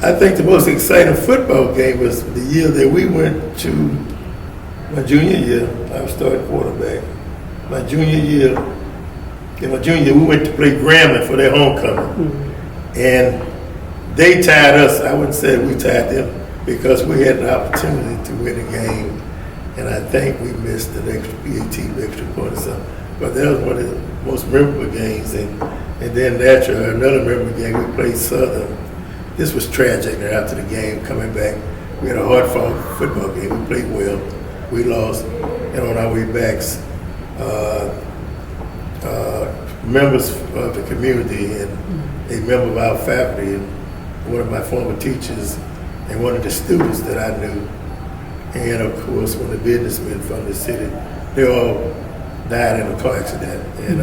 I think the most exciting football game was the year that we went to my junior year. I was starting quarterback. My junior year, we went to play Grambling for their homecoming. And they tied us. I wouldn't say we tied them because we had an opportunity to win a game. And I think we missed an extra PAT, extra point or something. But that was one of the most memorable games. And then naturally, another memorable game, we played Southern. This was tragic. And after the game, coming back, we had a hard-fought football game. We played well. We lost. And on our way back, members of the community and a member of our faculty, and one of my former teachers, and one of the students that I knew, and of course one of the businessmen from the city, they all died in a car accident. And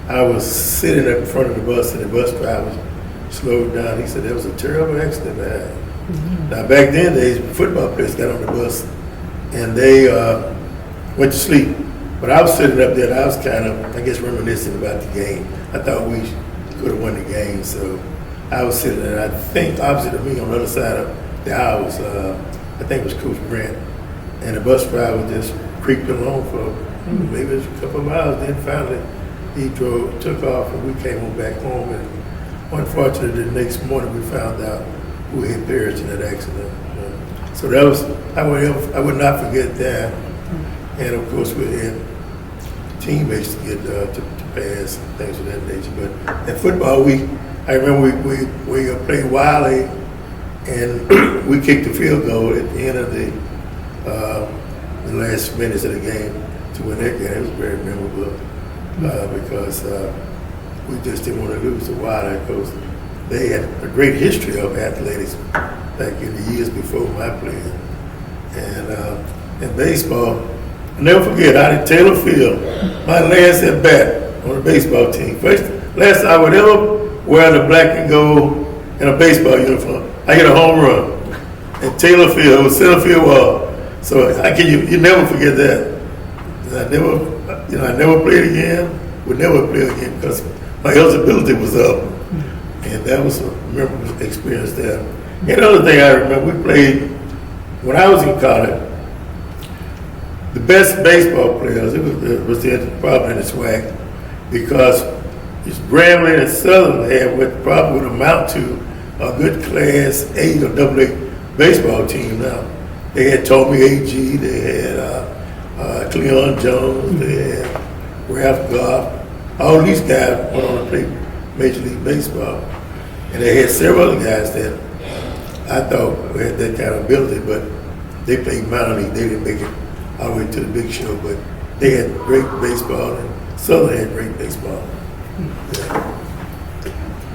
I was sitting up in front of the bus, and the bus driver slowed down. He said, "There was a terrible accident, man." Now back then, the football players got on the bus and they went to sleep. But I was sitting up there and I was kind of, I guess, reminiscing about the game. I thought we could have won the game. So I was sitting there, and I think opposite of me on the other side of the aisle was, I think it was Coach Grant. And the bus driver just creeped along for maybe a couple of miles. Then finally he took off, and we came on back home. And unfortunately, the next morning we found out who had perished in that accident. So that was, I would not forget that. And of course, we had teammates to get to pass and things of that nature. But in football, I remember we played Wiley, and we kicked the field goal at the end of the last minutes of the game to win that game. It was very memorable because we just didn't want to lose to Wiley because they had a great history of athletics back in the years before my playing. And in baseball, I'll never forget, out in Taylor Field, my last at bat on the baseball team. Last time I would ever wear the black and gold in a baseball uniform. I hit a home run at Taylor Field. It was center field wall. So you never forget that. I never played again. Would never play again because my eligibility was up, and that was a memorable experience there. Another thing I remember, we played when I was in college. The best baseball players, it was probably in the SWAC, because it's Grambling and Southern had what probably would amount to a good Class A or AA baseball team now. They had Tommy A.G., they had Cleon Jones, they had Ralph Goff. All these guys went on to play Major League Baseball. And they had several other guys that I thought had that kind of ability, but they played minor league. They didn't make it all the way to the big show, but they had great baseball, and Southern had great baseball. Yeah.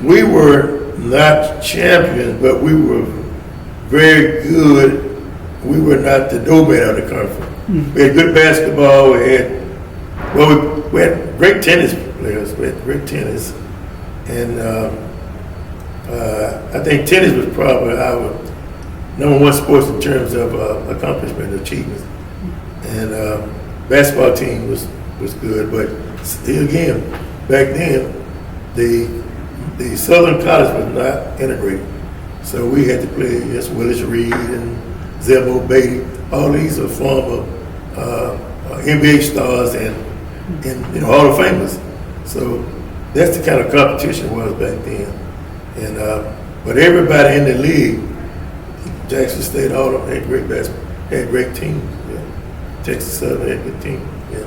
We were not champions, but we were very good. We were not the doormat of the conference. We had good basketball. We had great tennis players. We had great tennis, and I think tennis was probably our number one sports in terms of accomplishment and achievements. And basketball team was good, but still again, back then, the Southern College was not integrated. So we had to play against Willis Reed and Zebo Beatty. All these are former NBA stars and Hall of Famers. So that's the kind of competition it was back then. And but everybody in the league, Jackson State, all of them had great basketball, had great teams. Yeah. Texas Southern had a good team. Yeah.